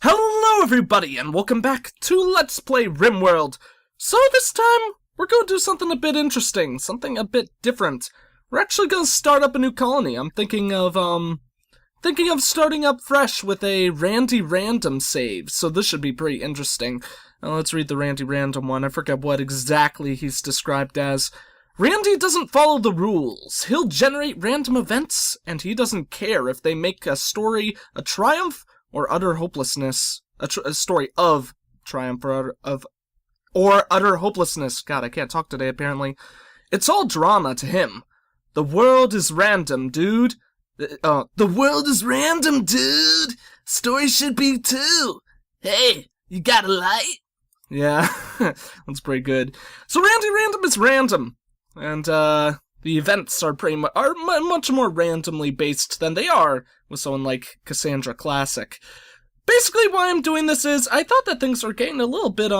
Hello everybody, and welcome back to Let's Play RimWorld. So this time, we're going to do something a bit interesting, something a bit different. We're actually going to start up a new colony. I'm thinking of starting up fresh with a Randy Random save, so this should be pretty interesting. Now let's read the Randy Random one. I forget what exactly he's described as. Randy doesn't follow the rules. He'll generate random events, and he doesn't care if they make a story a triumph or utter hopelessness, a story of triumph or utter hopelessness. God, I can't talk today, apparently. It's all drama to him. The world is random, dude. The world is random, dude. Story should be too. Hey, you got a light? Yeah, that's pretty good. So Randy Random is random, and the events are much more randomly based than they are with someone like Cassandra Classic. Basically, why I'm doing this is I thought that things were getting a little bit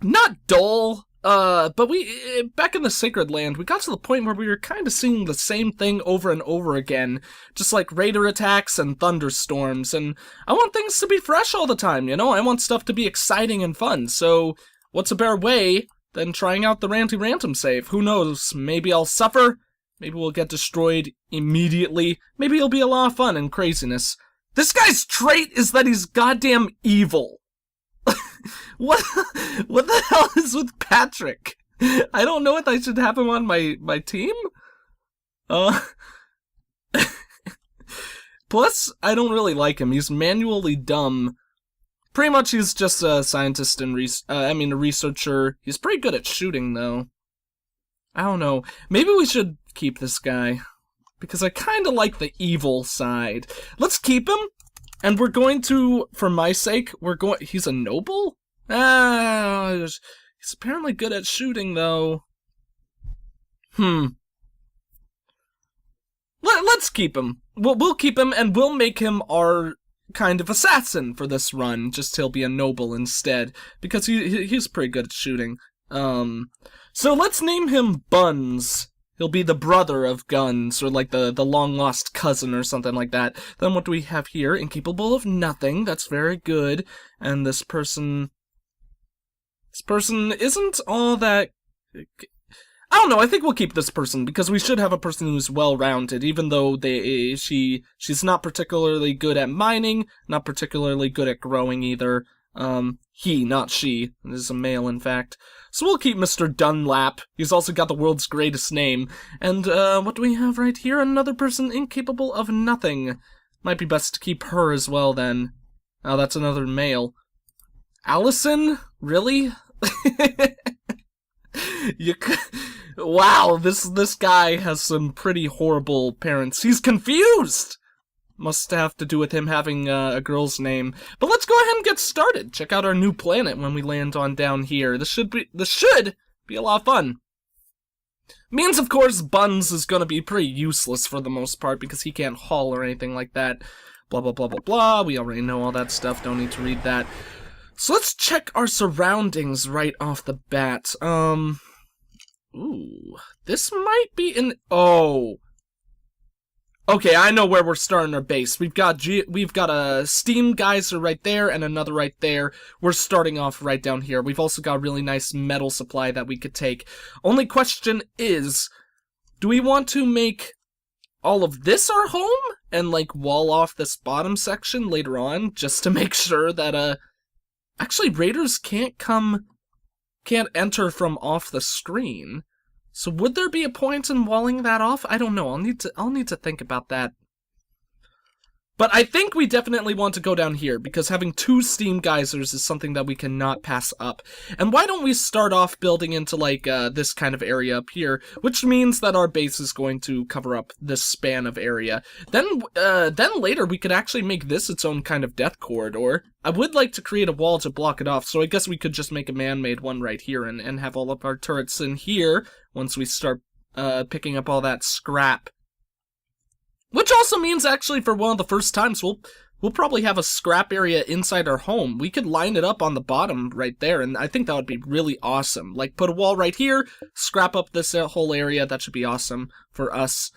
not dull. But we back in the Sacred Land, we got to the point where we were kind of seeing the same thing over and over again, just like raider attacks and thunderstorms. And I want things to be fresh all the time, you know. I want stuff to be exciting and fun. So what's a better way than trying out the Randy Random save? Who knows? Maybe I'll suffer. Maybe we'll get destroyed immediately. Maybe it'll be a lot of fun and craziness. This guy's trait is that he's goddamn evil. What the hell is with Patrick? I don't know if I should have him on my team. Plus, I don't really like him. He's manually dumb. Pretty much he's just a scientist and a researcher. He's pretty good at shooting, though. I don't know. Maybe we should keep this guy, because I kind of like the evil side. Let's keep him, and we're going to, for my sake, he's a noble? He's apparently good at shooting, though. Let's keep him. We'll keep him, and we'll make him our kind of assassin for this run. Just he'll be a noble instead, because he's pretty good at shooting. So let's name him Buns. He'll be the brother of Guns, or like the long-lost cousin or something like that. Then what do we have here? Incapable of nothing. That's very good. And this person isn't all that... I don't know, I think we'll keep this person, because we should have a person who's well-rounded, even though she's not particularly good at mining, not particularly good at growing either. He, not she. This is a male, in fact. So we'll keep Mr. Dunlap. He's also got the world's greatest name. And, what do we have right here? Another person incapable of nothing. Might be best to keep her as well, then. Oh, that's another male. Allison? Really? Wow, this guy has some pretty horrible parents. He's confused! Must have to do with him having a girl's name. But let's go ahead and get started. Check out our new planet when we land on down here. This should be a lot of fun. Means, of course, Buns is gonna be pretty useless for the most part because he can't haul or anything like that. Blah, blah, blah, blah, blah. We already know all that stuff. Don't need to read that. So let's check our surroundings right off the bat. Ooh. This might be oh. Okay, I know where we're starting our base. We've got a steam geyser right there and another right there. We're starting off right down here. We've also got a really nice metal supply that we could take. Only question is, do we want to make all of this our home and like wall off this bottom section later on just to make sure that actually raiders can't enter from off the screen. So would there be a point in walling that off? I don't know. I'll need to think about that. But I think we definitely want to go down here, because having 2 steam geysers is something that we cannot pass up. And why don't we start off building into, like, this kind of area up here, which means that our base is going to cover up this span of area. Then later we could actually make this its own kind of death corridor. I would like to create a wall to block it off, so I guess we could just make a man-made one right here and have all of our turrets in here once we start picking up all that scrap. Which also means, actually, for one of the first times, we'll probably have a scrap area inside our home. We could line it up on the bottom right there, and I think that would be really awesome. Like, put a wall right here, scrap up this whole area. That should be awesome for us.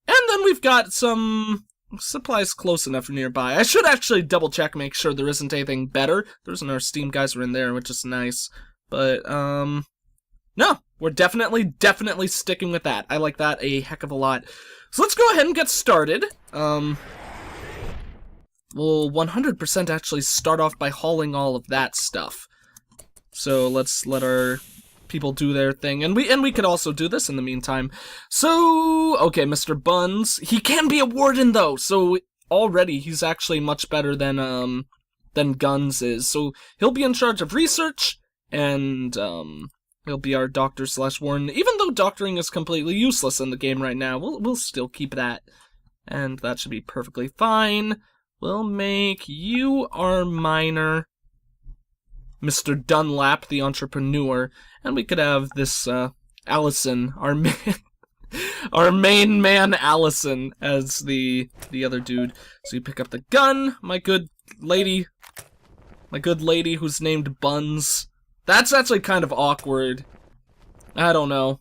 And then we've got some Supply's close enough nearby. I should actually double check, make sure there isn't anything better. There's our steam geyser in there, which is nice. But, no, we're definitely sticking with that. I like that a heck of a lot. So let's go ahead and get started. We'll 100% actually start off by hauling all of that stuff. So let's let our people do their thing, and we could also do this in the meantime. So, okay, Mr. Buns, he can be a warden though, so already he's actually much better than Guns is. So he'll be in charge of research, and he'll be our doctor/warden. Even though doctoring is completely useless in the game right now, we'll still keep that, and that should be perfectly fine. We'll make you our miner, Mr. Dunlap, the entrepreneur, and we could have this Allison, our main man, Allison, as the other dude. So you pick up the gun, my good lady who's named Buns. That's actually kind of awkward. I don't know.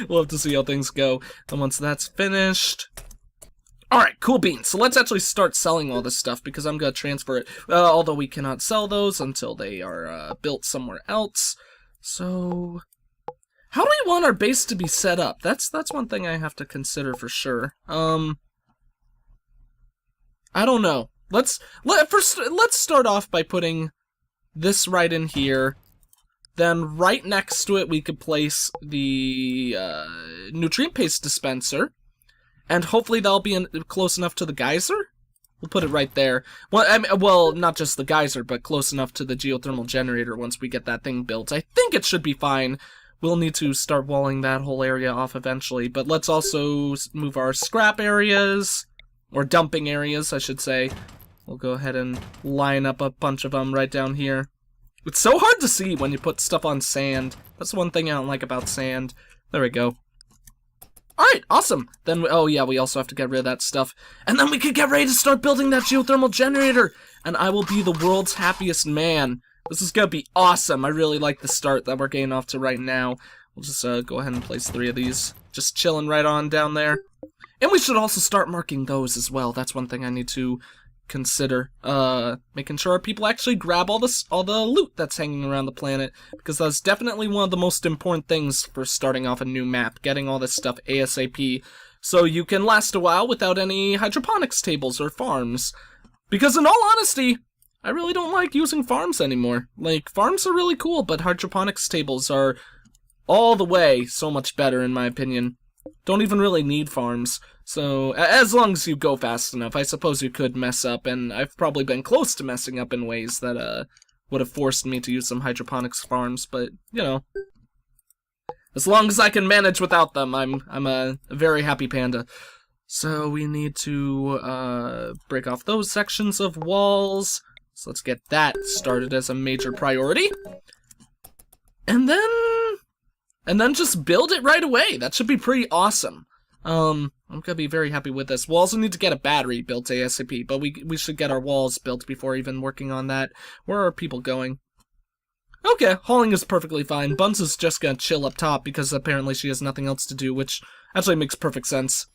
We'll have to see how things go. And once that's finished... Alright, cool beans. So let's actually start selling all this stuff, because I'm going to transfer it. Although we cannot sell those until they are built somewhere else. So... how do we want our base to be set up? That's one thing I have to consider for sure. I don't know. Let's start off by putting this right in here. Then right next to it we could place the nutrient paste dispenser. And hopefully that'll be close enough to the geyser. We'll put it right there. Well, not just the geyser, but close enough to the geothermal generator once we get that thing built. I think it should be fine. We'll need to start walling that whole area off eventually. But let's also move our scrap areas, or dumping areas, I should say. We'll go ahead and line up a bunch of them right down here. It's so hard to see when you put stuff on sand. That's one thing I don't like about sand. There we go. Alright, awesome. Then, oh yeah, we also have to get rid of that stuff. And then we could get ready to start building that geothermal generator. And I will be the world's happiest man. This is gonna be awesome. I really like the start that we're getting off to right now. We'll just go ahead and place 3 of these. Just chilling right on down there. And we should also start marking those as well. That's one thing I need to consider. Making sure our people actually grab all the loot that's hanging around the planet, because that's definitely one of the most important things for starting off a new map, getting all this stuff ASAP, so you can last a while without any hydroponics tables or farms. Because in all honesty, I really don't like using farms anymore. Like, farms are really cool, but hydroponics tables are all the way so much better in my opinion. Don't even really need farms. So, as long as you go fast enough, I suppose you could mess up, and I've probably been close to messing up in ways that, would have forced me to use some hydroponics farms, but, you know. As long as I can manage without them, I'm a very happy panda. So, we need to, break off those sections of walls. So let's get that started as a major priority. And then just build it right away. That should be pretty awesome. I'm gonna be very happy with this. We'll also need to get a battery built ASAP, but we should get our walls built before even working on that. Where are people going? Okay, hauling is perfectly fine. Buns is just gonna chill up top because apparently she has nothing else to do, which actually makes perfect sense,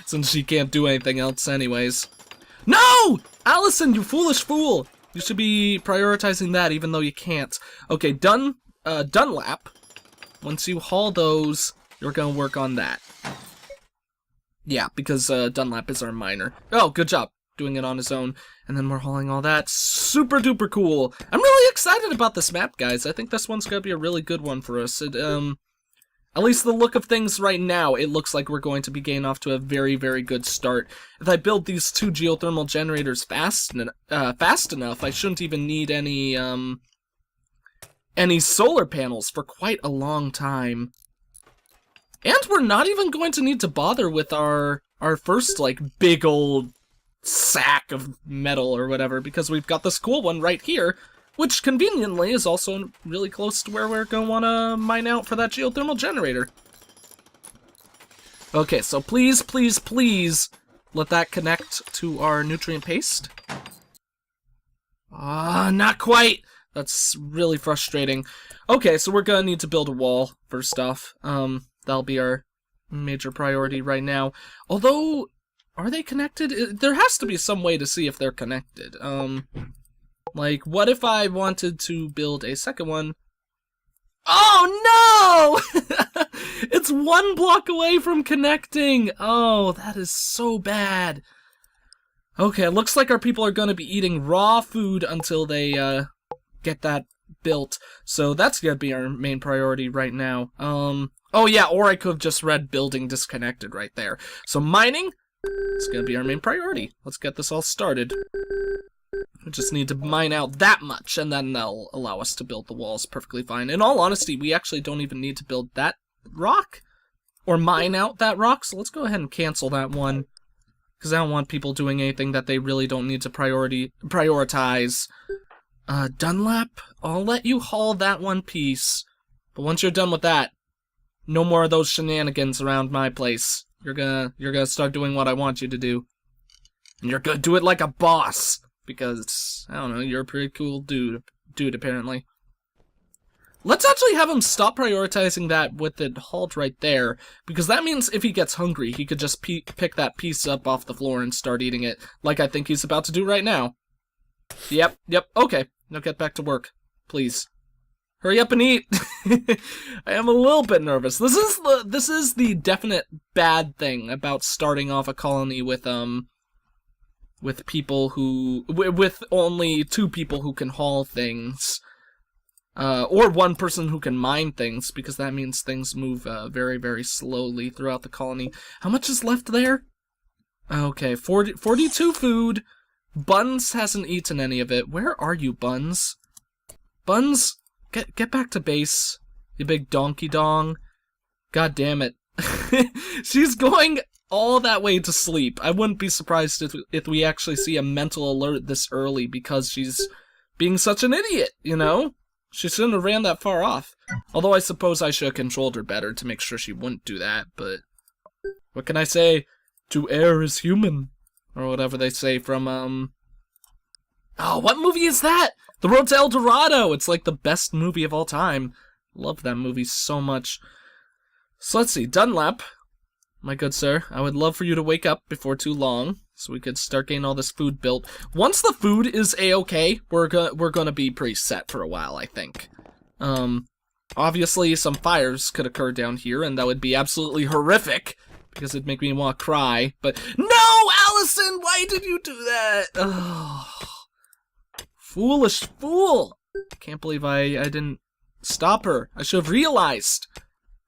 since she can't do anything else anyways. No! Allison, you foolish fool! You should be prioritizing that even though you can't. Okay, Dunlap. Once you haul those, you're gonna work on that. Yeah, because Dunlap is our miner. Oh, good job doing it on his own. And then we're hauling all that. Super duper cool. I'm really excited about this map, guys. I think this one's gonna be a really good one for us. At least the look of things right now, it looks like we're going to be getting off to a very, very good start. If I build these 2 geothermal generators fast enough, I shouldn't even need any solar panels for quite a long time. And we're not even going to need to bother with our first, like, big old sack of metal or whatever, because we've got this cool one right here, which conveniently is also really close to where we're going to want to mine out for that geothermal generator. Okay, so please, please, please let that connect to our nutrient paste. Not quite. That's really frustrating. Okay, so we're going to need to build a wall, first off. That'll be our major priority right now. Although, Are they connected? There has to be some way to see if they're connected. Like, what if I wanted to build a second one? Oh, no! It's 1 block away from connecting! Oh, that is so bad. Okay, it looks like our people are going to be eating raw food until they, get that built. So that's going to be our main priority right now. Oh yeah, or I could have just read building disconnected right there. So mining is going to be our main priority. Let's get this all started. We just need to mine out that much, and then they'll allow us to build the walls perfectly fine. In all honesty, we actually don't even need to build that rock, or mine out that rock, so let's go ahead and cancel that one, because I don't want people doing anything that they really don't need to prioritize. Dunlap, I'll let you haul that one piece, but once you're done with that, no more of those shenanigans around my place. You're gonna start doing what I want you to do, and you're gonna do it like a boss. Because, I don't know, you're a pretty cool dude apparently. Let's actually have him stop prioritizing that with it hauled right there, because that means if he gets hungry, he could just pick that piece up off the floor and start eating it, like I think he's about to do right now. Yep, okay. Now get back to work, please. Hurry up and eat! I am a little bit nervous. This is the definite bad thing about starting off a colony with people who, with only 2 people who can haul things, or 1 person who can mine things, because that means things move very, very slowly throughout the colony. How much is left there? Okay, 42 food. Buns hasn't eaten any of it. Where are you, Buns? Buns, get back to base, you big donkey dong. God damn it. She's going all that way to sleep. I wouldn't be surprised if we actually see a mental alert this early because she's being such an idiot, you know? She shouldn't have ran that far off. Although I suppose I should have controlled her better to make sure she wouldn't do that, but what can I say? To err is human. Or whatever they say from, oh, what movie is that? The Road to El Dorado! It's like the best movie of all time. Love that movie so much. So let's see, Dunlap. My good sir, I would love for you to wake up before too long, so we could start getting all this food built. Once the food is a-okay, we're gonna be pretty set for a while, I think. Obviously, some fires could occur down here, and that would be absolutely horrific, because it'd make me want to cry, but no, Allison, why did you do that? Oh, foolish fool! Can't believe I didn't stop her. I should have realized.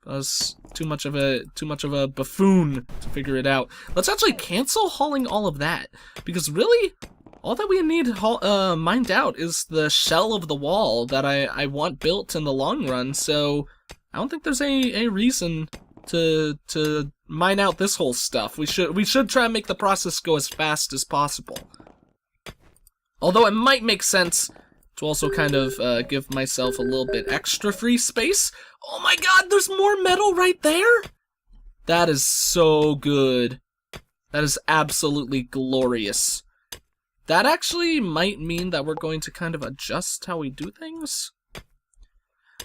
I was too much of a buffoon to figure it out. Let's actually cancel hauling all of that, because really, all that we need mined out is the shell of the wall that I want built in the long run. So I don't think there's any reason to mine out this whole stuff. We should try and make the process go as fast as possible. Although it might make sense to also kind of give myself a little bit extra free space. Oh my god, there's more metal right there? That is so good. That is absolutely glorious. That actually might mean that we're going to kind of adjust how we do things.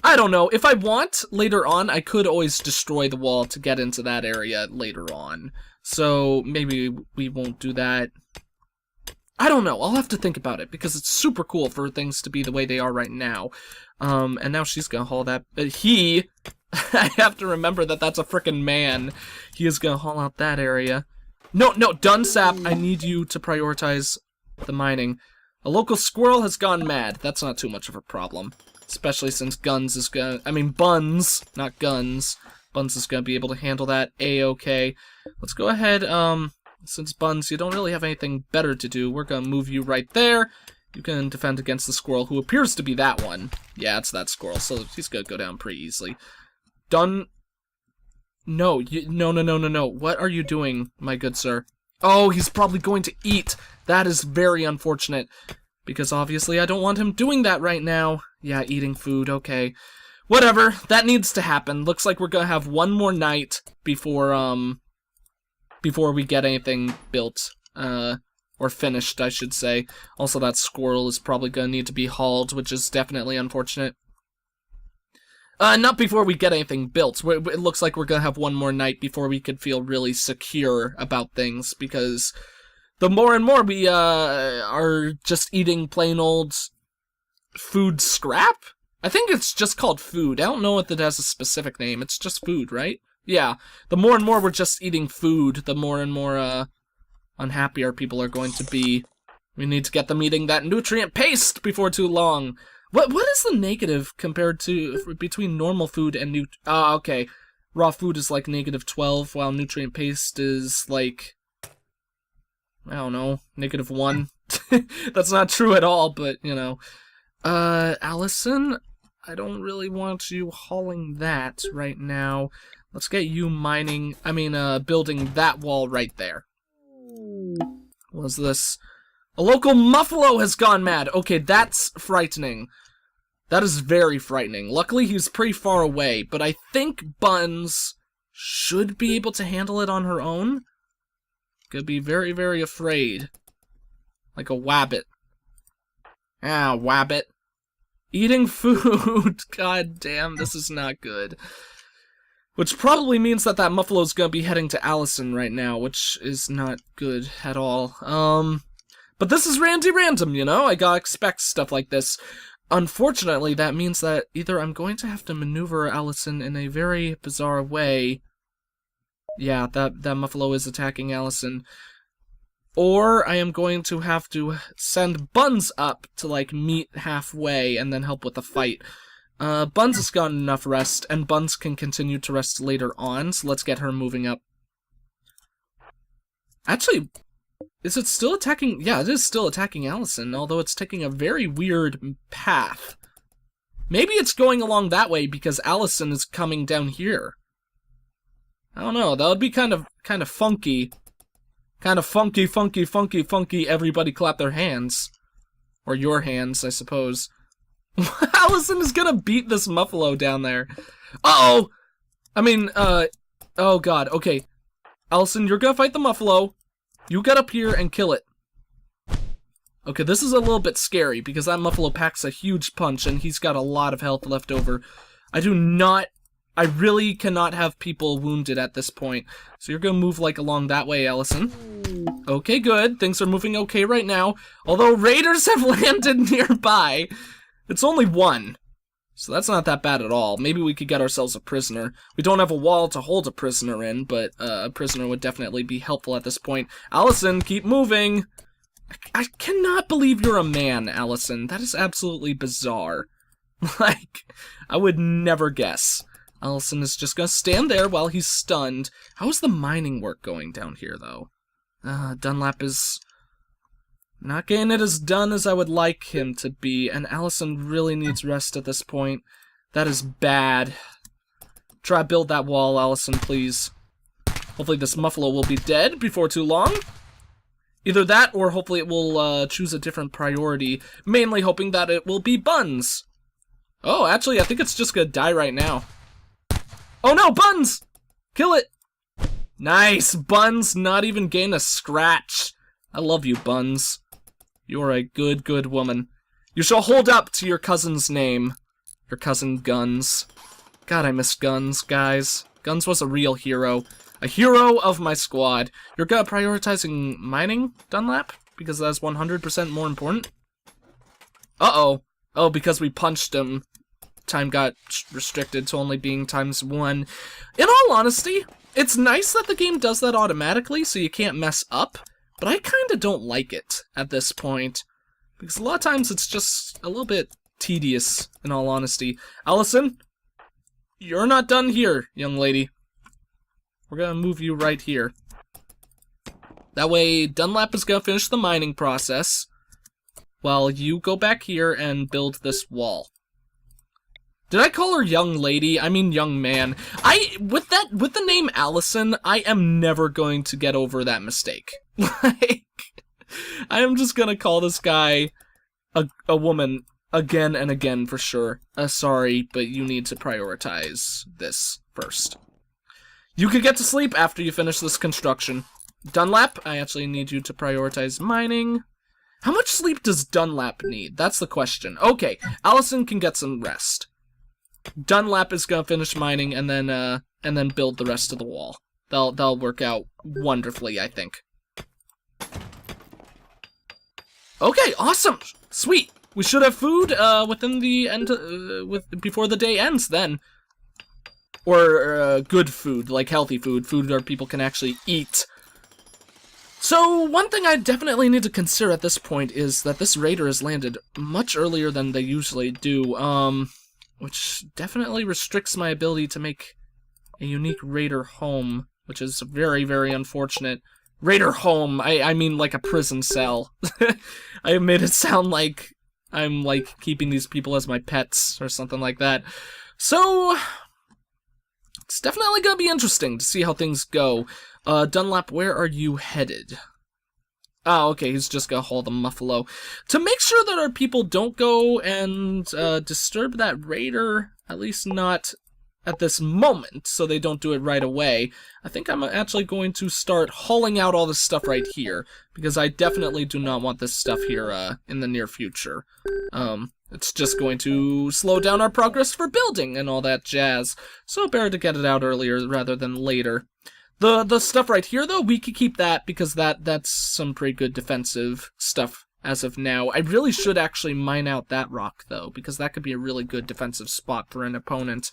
I don't know. If I want, later on, I could always destroy the wall to get into that area later on. So maybe we won't do that. I don't know. I'll have to think about it, because it's super cool for things to be the way they are right now. And now she's gonna haul that. I have to remember that that's a frickin' man. He is gonna haul out that area. No, Dunsap, I need you to prioritize the mining. A local squirrel has gone mad. That's not too much of a problem. Especially since Buns, not guns. Buns is gonna be able to handle that a-okay. Let's go ahead, since Buns, you don't really have anything better to do, we're gonna move you right there. You can defend against the squirrel, who appears to be that one. Yeah, it's that squirrel, so he's gonna go down pretty easily. No. What are you doing, my good sir? Oh, he's probably going to eat. That is very unfortunate, because obviously I don't want him doing that right now. Yeah, eating food, okay. Whatever, that needs to happen. Looks like we're gonna have one more night before we get anything built, or finished, I should say. Also, that squirrel is probably gonna need to be hauled, which is definitely unfortunate. Not before we get anything built. It looks like we're gonna have one more night before we could feel really secure about things, because the more and more we are just eating plain old food scrap? I think it's just called food. I don't know if it has a specific name. It's just food, right? Yeah. The more and more we're just eating food, the more and more unhappy our people are going to be. We need to get them eating that nutrient paste before too long. What is the negative compared to between normal food and okay. Raw food is like -12, while nutrient paste is like, I don't know, -1. That's not true at all, but you know. Allison, I don't really want you hauling that right now. Let's get you building that wall right there. What is this? A local muffalo has gone mad. Okay, that's frightening. That is very frightening. Luckily, he's pretty far away, but I think Buns should be able to handle it on her own. Could be very, very afraid. Like a wabbit. Ah, wabbit. Eating food. God damn, this is not good. Which probably means that muffalo's gonna be heading to Allison right now, which is not good at all. But this is Randy Random, you know? I gotta expect stuff like this. Unfortunately, that means that either I'm going to have to maneuver Allison in a very bizarre way. Yeah, that muffalo is attacking Allison. Or I am going to have to send Buns up to, like, meet halfway and then help with the fight. Buns has gotten enough rest, and Buns can continue to rest later on, so let's get her moving up. Actually, is it still attacking? Yeah, it is still attacking Allison, although it's taking a very weird path. Maybe it's going along that way because Allison is coming down here. I don't know, that would be kind of funky. Kind of funky, funky, funky, funky, everybody clap their hands. Or your hands, I suppose. Allison is gonna beat this muffalo down there. Uh-oh! Oh god, okay. Allison, you're gonna fight the muffalo. You get up here and kill it. Okay, this is a little bit scary, because that muffalo packs a huge punch, and he's got a lot of health left over. I really cannot have people wounded at this point. So you're gonna move, like, along that way, Allison. Okay, good. Things are moving okay right now. Although raiders have landed nearby. It's only one. So that's not that bad at all. Maybe we could get ourselves a prisoner. We don't have a wall to hold a prisoner in, but a prisoner would definitely be helpful at this point. Allison, keep moving. I cannot believe you're a man, Allison. That is absolutely bizarre. Like, I would never guess. Allison is just gonna stand there while he's stunned. How is the mining work going down here, though? Dunlap is not getting it as done as I would like him to be, and Allison really needs rest at this point. That is bad. Try build that wall, Allison, please. Hopefully this muffalo will be dead before too long. Either that, or hopefully it will choose a different priority, mainly hoping that it will be Buns. Oh, actually, I think it's just gonna die right now. Oh no, Buns! Kill it! Nice! Buns not even gain a scratch. I love you, Buns. You are a good, good woman. You shall hold up to your cousin's name. Your cousin Guns. God, I miss Guns, guys. Guns was a real hero. A hero of my squad. You're prioritizing mining, Dunlap? Because that's 100% more important? Uh-oh. Oh, because we punched him. Time got restricted to only being ×1. In all honesty, it's nice that the game does that automatically so you can't mess up, but I kinda don't like it at this point. Because a lot of times it's just a little bit tedious, in all honesty. Allison, you're not done here, young lady. We're gonna move you right here. That way, Dunlap is gonna finish the mining process, while you go back here and build this wall. Did I call her young lady? I mean young man. With the name Allison, I am never going to get over that mistake. Like, I am just gonna call this guy a woman again and again for sure. Sorry, but you need to prioritize this first. You could get to sleep after you finish this construction. Dunlap, I actually need you to prioritize mining. How much sleep does Dunlap need? That's the question. Okay, Allison can get some rest. Dunlap is gonna finish mining and then build the rest of the wall. That'll work out wonderfully, I think. Okay, awesome, sweet. We should have food within the end, before the day ends then. Or good food, like healthy food, food where people can actually eat. So one thing I definitely need to consider at this point is that this raider has landed much earlier than they usually do, which definitely restricts my ability to make a unique raider home, which is very, very unfortunate. Raider home, I mean like a prison cell. I made it sound like I'm like keeping these people as my pets or something like that. So it's definitely gonna be interesting to see how things go. Dunlap, where are you headed? Oh, okay, he's just gonna haul the muffalo. To make sure that our people don't go and disturb that raider, at least not at this moment, so they don't do it right away, I think I'm actually going to start hauling out all this stuff right here, because I definitely do not want this stuff here in the near future. It's just going to slow down our progress for building and all that jazz, so better to get it out earlier rather than later. The stuff right here, though, we could keep that, because that's some pretty good defensive stuff as of now. I really should actually mine out that rock, though, because that could be a really good defensive spot for an opponent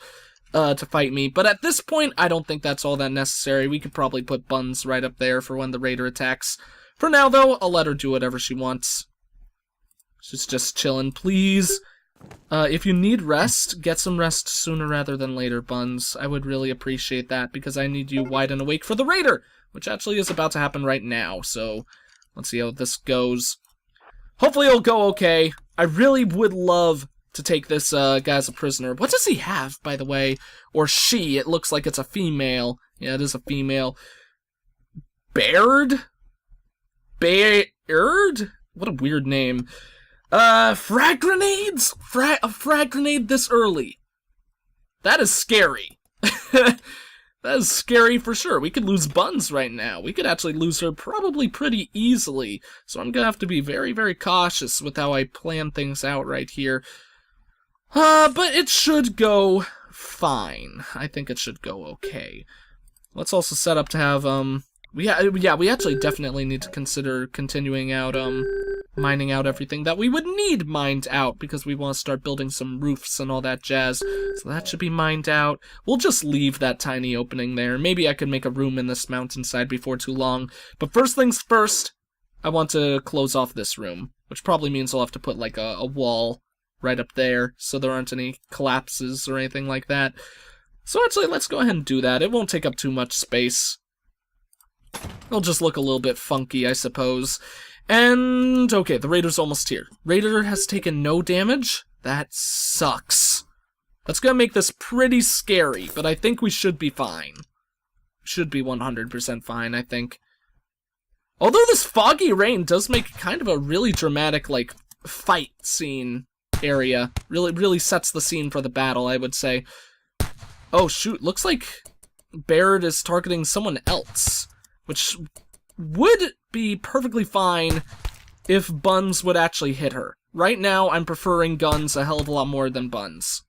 to fight me. But at this point, I don't think that's all that necessary. We could probably put Buns right up there for when the raider attacks. For now, though, I'll let her do whatever she wants. She's just chilling, please. If you need rest, get some rest sooner rather than later, Buns. I would really appreciate that, because I need you wide and awake for the raider, which actually is about to happen right now, so let's see how this goes. Hopefully it'll go okay. I really would love to take this guy as a prisoner. What does he have, by the way? Or she, it looks like it's a female. Yeah, it is a female. Baird? Baird? What a weird name. Frag grenades? A frag grenade this early. That is scary. That is scary for sure. We could lose Buns right now. We could actually lose her probably pretty easily. So I'm gonna have to be very, very cautious with how I plan things out right here. But it should go fine. I think it should go okay. Let's also set up to have, we actually definitely need to consider continuing out, mining out everything that we would need mined out, because we want to start building some roofs and all that jazz. So that should be mined out. We'll just leave that tiny opening there. Maybe I could make a room in this mountainside before too long. But first things first, I want to close off this room, which probably means I'll have to put like a wall right up there, so there aren't any collapses or anything like that. So actually, let's go ahead and do that. It won't take up too much space. It'll just look a little bit funky, I suppose. And, okay, the raider's almost here. Raider has taken no damage. That sucks. That's gonna make this pretty scary, but I think we should be fine. Should be 100% fine, I think. Although this foggy rain does make kind of a really dramatic, like, fight scene area. Really sets the scene for the battle, I would say. Oh, shoot, looks like Baird is targeting someone else, which would be perfectly fine if Buns would actually hit her. Right now, I'm preferring guns a hell of a lot more than Buns.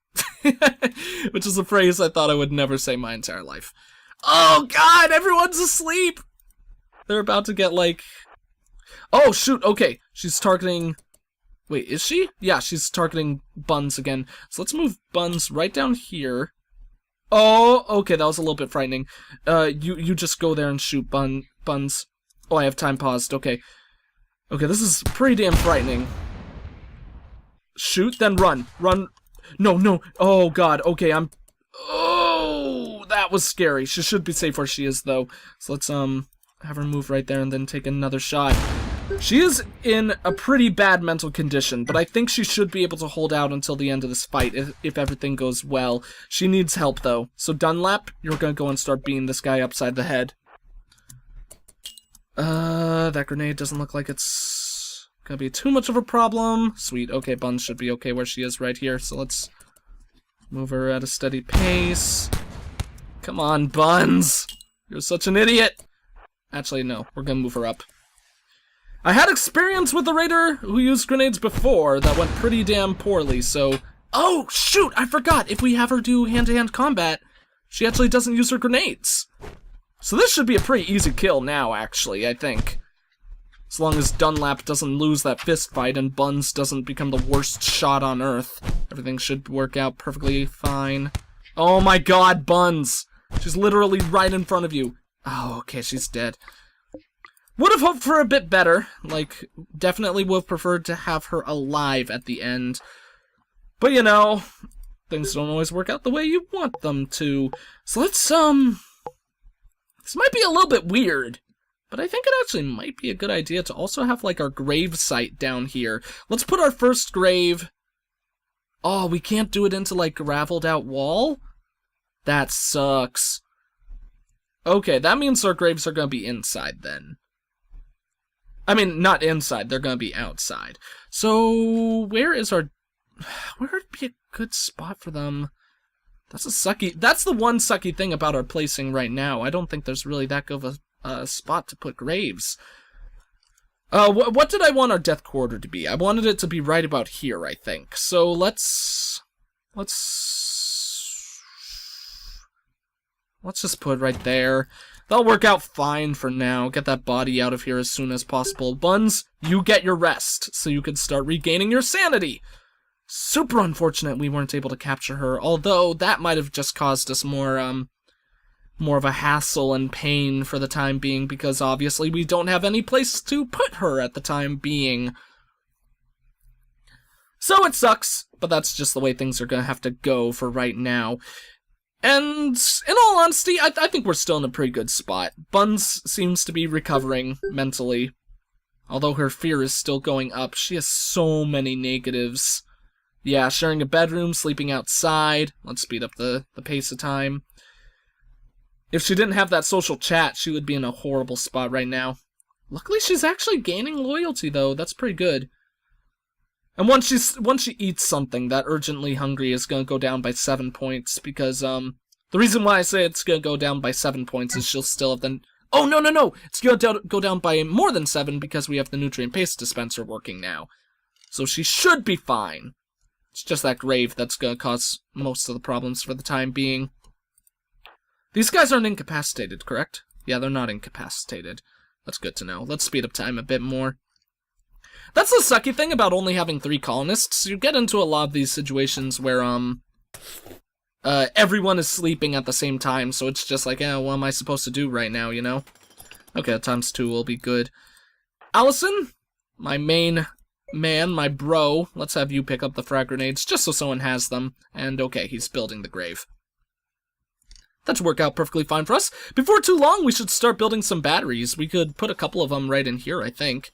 Which is a phrase I thought I would never say my entire life. Oh god, everyone's asleep! They're about to get, like... Oh, shoot, okay. She's targeting... Wait, is she? Yeah, she's targeting Buns again. So let's move Buns right down here. Oh, okay, that was a little bit frightening. You just go there and shoot Buns. Oh, I have time paused, okay. Okay, this is pretty damn frightening. Shoot, then run. Run. No. Oh, God, okay, Oh, that was scary. She should be safe where she is, though. So let's, have her move right there and then take another shot. She is in a pretty bad mental condition, but I think she should be able to hold out until the end of this fight if everything goes well. She needs help, though. So Dunlap, you're gonna go and start beating this guy upside the head. That grenade doesn't look like it's gonna be too much of a problem. Sweet, okay, Buns should be okay where she is right here, so let's move her at a steady pace. Come on, Buns! You're such an idiot! Actually, no, we're gonna move her up. I had experience with the raider who used grenades before that went pretty damn poorly, so Oh, shoot, I forgot. If we have her do hand-to-hand combat, she actually doesn't use her grenades. So this should be a pretty easy kill now, actually, I think. As long as Dunlap doesn't lose that fist fight and Buns doesn't become the worst shot on Earth, everything should work out perfectly fine. Oh my god, Buns! She's literally right in front of you. Oh, okay, she's dead. Would have hoped for a bit better. Like, definitely would have preferred to have her alive at the end. But, you know, things don't always work out the way you want them to. So let's, this might be a little bit weird, but I think it actually might be a good idea to also have, like, our grave site down here. Let's put our first grave... Oh, we can't do it into, like, graveled out wall? That sucks. Okay, that means our graves are gonna be inside, then. I mean, not inside, they're gonna be outside. So, where is our... Where would be a good spot for them? That's the one sucky thing about our placing right now. I don't think there's really that good of a spot to put graves. What did I want our death quarter to be? I wanted it to be right about here, I think. So let's just put it right there. That'll work out fine for now. Get that body out of here as soon as possible. Buns, you get your rest, so you can start regaining your sanity. Super unfortunate we weren't able to capture her, although that might have just caused us more of a hassle and pain for the time being, because obviously we don't have any place to put her at the time being. So it sucks, but that's just the way things are gonna have to go for right now. And, in all honesty, I think we're still in a pretty good spot. Buns seems to be recovering mentally. Although her fear is still going up, she has so many negatives. Yeah, sharing a bedroom, sleeping outside. Let's speed up the pace of time. If she didn't have that social chat, she would be in a horrible spot right now. Luckily, she's actually gaining loyalty, though. That's pretty good. And once she eats something, that urgently hungry is going to go down by 7 points, because, the reason why I say it's going to go down by 7 points is she'll still have the... Oh, no! It's going to go down by more than 7 because we have the nutrient paste dispenser working now. So she should be fine. It's just that grave that's going to cause most of the problems for the time being. These guys aren't incapacitated, correct? Yeah, they're not incapacitated. That's good to know. Let's speed up time a bit more. That's the sucky thing about only having 3 colonists. You get into a lot of these situations where, everyone is sleeping at the same time, so it's just like, what am I supposed to do right now, you know? Okay, times 2 will be good. Allison, my main man, my bro, let's have you pick up the frag grenades, just so someone has them. And okay, he's building the grave. That should work out perfectly fine for us. Before too long, we should start building some batteries. We could put a couple of them right in here, I think.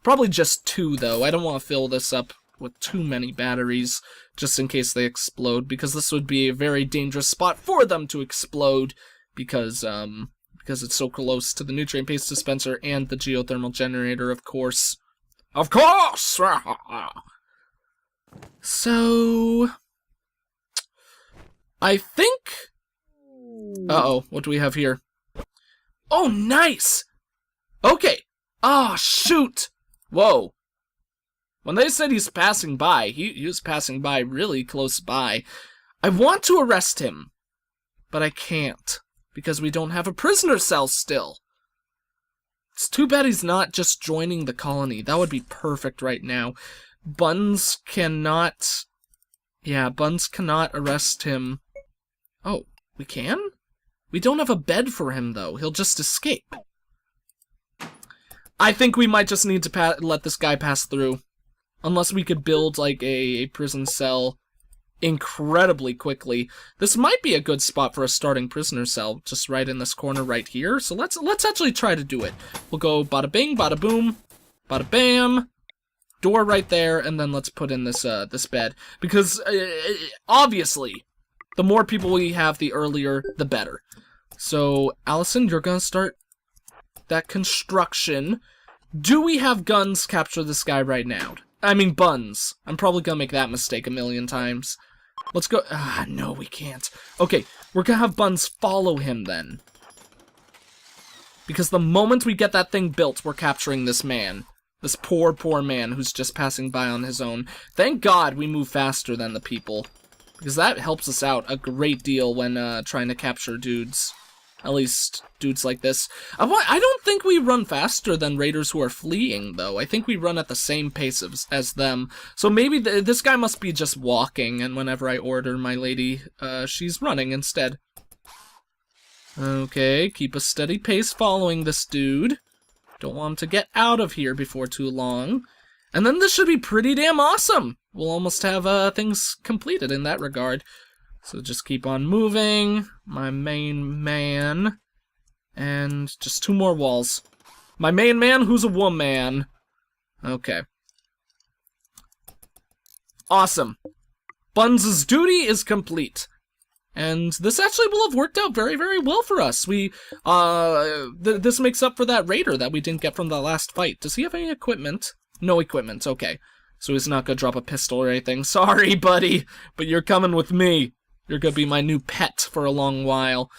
Probably just 2, though. I don't want to fill this up with too many batteries, just in case they explode, because this would be a very dangerous spot for them to explode, because it's so close to the nutrient paste dispenser and the geothermal generator, of course. Of course! So... I think... Uh-oh, what do we have here? Oh, nice! Okay. Ah, shoot! Whoa. When they said he's passing by, he was passing by really close by. I want to arrest him, but I can't, because we don't have a prisoner cell still. It's too bad he's not just joining the colony. That would be perfect right now. Buns cannot... Yeah, Buns cannot arrest him. Oh, we can? We don't have a bed for him, though. He'll just escape. I think we might just need to let this guy pass through. Unless we could build, like, a prison cell incredibly quickly. This might be a good spot for a starting prisoner cell, just right in this corner right here. So let's actually try to do it. We'll go bada bing, bada boom, bada bam. Door right there, and then let's put in this this bed. Because, obviously, the more people we have, the earlier, the better. So, Allison, you're gonna start that construction. Do we have guns capture this guy right now? I mean, Buns. I'm probably gonna make that mistake a million times. Let's go. Ah, no, we can't. Okay, we're gonna have Buns follow him then. Because the moment we get that thing built, we're capturing this man. This poor, poor man who's just passing by on his own. Thank God we move faster than the people, because that helps us out a great deal when trying to capture dudes. At least dudes like this. I don't think we run faster than raiders who are fleeing, though. I think we run at the same pace as them. So maybe this guy must be just walking, and whenever I order my lady, she's running instead. Okay, keep a steady pace following this dude. Don't want him to get out of here before too long. And then this should be pretty damn awesome. We'll almost have things completed in that regard. So just keep on moving, my main man, and just 2 more walls. My main man who's a woman. Okay. Awesome. Buns' duty is complete. And this actually will have worked out very, very well for us. This makes up for that raider that we didn't get from the last fight. Does he have any equipment? No equipment, okay. So he's not gonna drop a pistol or anything. Sorry, buddy, but you're coming with me. You're gonna be my new pet for a long while.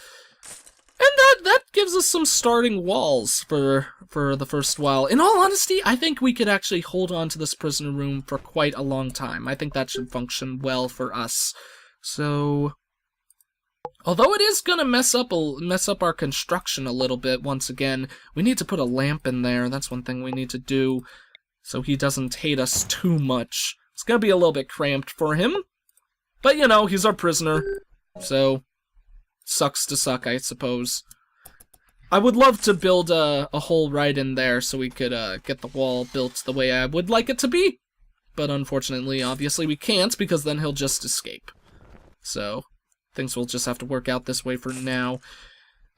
And that gives us some starting walls for the first while. In all honesty, I think we could actually hold on to this prisoner room for quite a long time. I think that should function well for us. So, although it is gonna mess up our construction a little bit once again, we need to put a lamp in there. That's one thing we need to do, so he doesn't hate us too much. It's gonna be a little bit cramped for him. But, you know, he's our prisoner, so sucks to suck, I suppose. I would love to build a hole right in there so we could get the wall built the way I would like it to be. But unfortunately, obviously, we can't, because then he'll just escape. So, things will just have to work out this way for now.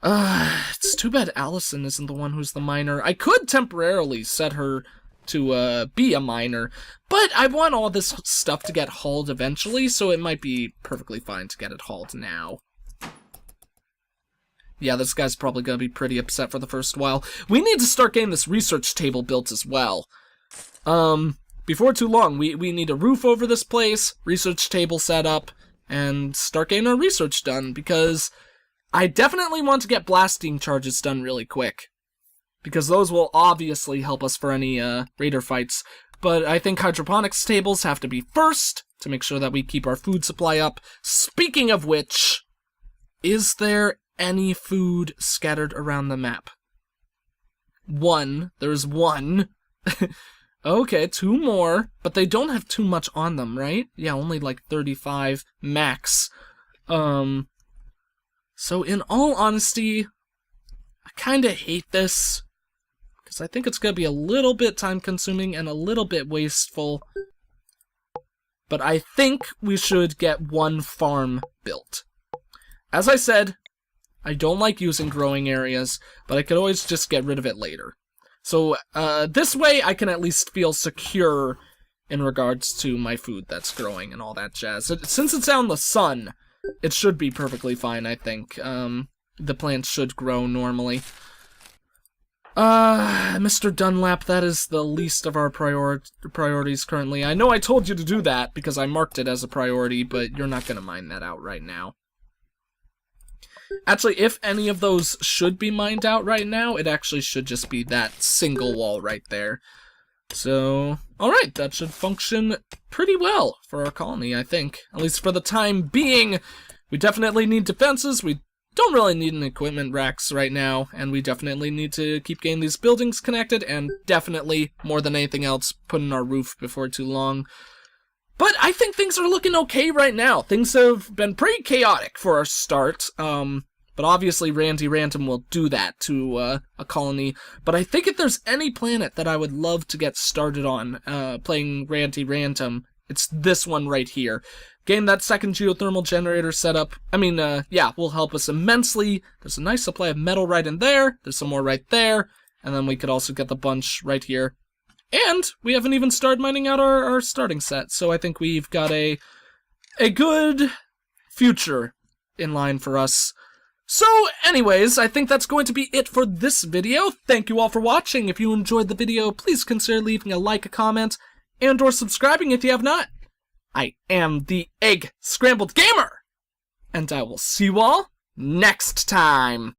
It's too bad Allison isn't the one who's the miner. I could temporarily set her to be a miner, but I want all this stuff to get hauled eventually, so it might be perfectly fine to get it hauled now. Yeah, this guy's probably gonna be pretty upset for the first while. We need to start getting this research table built as well. Before too long, we need a roof over this place, research table set up, and start getting our research done, because I definitely want to get blasting charges done really quick. Because those will obviously help us for any raider fights. But I think hydroponics tables have to be first, to make sure that we keep our food supply up. Speaking of which, is there any food scattered around the map? One. There's one. Okay, 2 more. But they don't have too much on them, right? Yeah, only like 35 max. So in all honesty, I kinda hate this. Because I think it's going to be a little bit time-consuming and a little bit wasteful. But I think we should get 1 farm built. As I said, I don't like using growing areas, but I could always just get rid of it later. So this way I can at least feel secure in regards to my food that's growing and all that jazz. Since it's out in the sun, it should be perfectly fine, I think. The plants should grow normally. Mr. Dunlap, that is the least of our priorities currently. I know I told you to do that because I marked it as a priority, but you're not gonna mine that out right now. Actually, if any of those should be mined out right now, it actually should just be that single wall right there. So, alright, that should function pretty well for our colony, I think. At least for the time being. We definitely need defenses, we don't really need an equipment racks right now, and we definitely need to keep getting these buildings connected, and definitely, more than anything else, put in our roof before too long. But I think things are looking okay right now. Things have been pretty chaotic for our start, but obviously Randy Random will do that to a colony. But I think if there's any planet that I would love to get started on playing Randy Random, it's this one right here. Getting that second geothermal generator set up, yeah, will help us immensely. There's a nice supply of metal right in there. There's some more right there. And then we could also get the bunch right here. And we haven't even started mining out our starting set. So I think we've got a good future in line for us. So anyways, I think that's going to be it for this video. Thank you all for watching. If you enjoyed the video, please consider leaving a like, a comment, and or subscribing if you have not. I am the EggScrambledGamer, and I will see you all next time.